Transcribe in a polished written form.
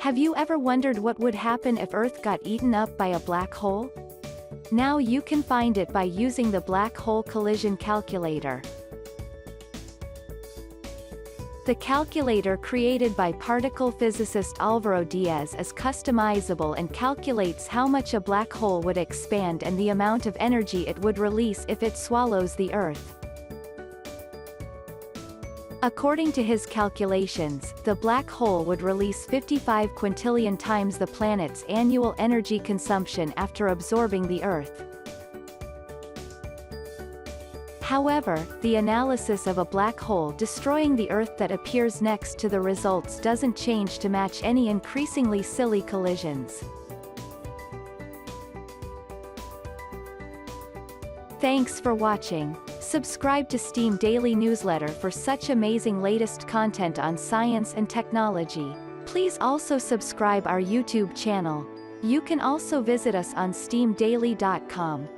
Have you ever wondered what would happen if Earth got eaten up by a black hole? Now you can find it by using the Black Hole Collision Calculator. The calculator created by particle physicist Álvaro Díez is customizable and calculates how much a black hole would expand and the amount of energy it would release if it swallows the Earth. According to his calculations, the black hole would release 55 quintillion times the planet's annual energy consumption after absorbing the Earth. However, the analysis of a black hole destroying the Earth that appears next to the results doesn't change to match any increasingly silly collisions. Thanks for watching. Subscribe to Steamdaily newsletter for such amazing latest content on science and technology. Please also subscribe our YouTube channel. You can also visit us on steamdaily.com.